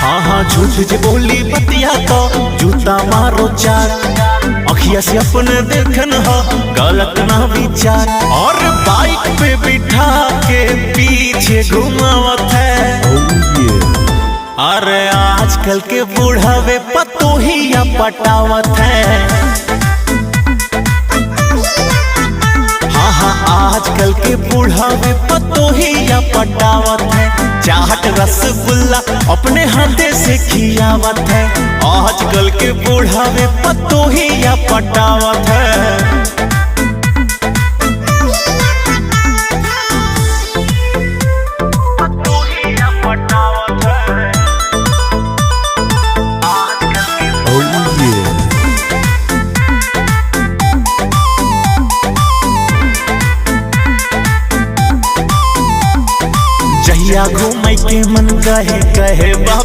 हाँ हाँ झूठ जे बोली बतिया तो जूता मारो चार। अखिया से अपने देखन हो गलत ना विचार। और बाइक पे बिठा के पीछे घुमावत है। अरे आजकल के बूढ़ावे पतोहिया पटावत है। हाँ हाँ आजकल के बूढ़ावे पतोहिया पटावत है। चाट रसगुल्ला अपने हाथे से खियावत है। आजकल के बूढ़ावे पतोहिया पटावत है। जहिया घूमै के मन कहे बाप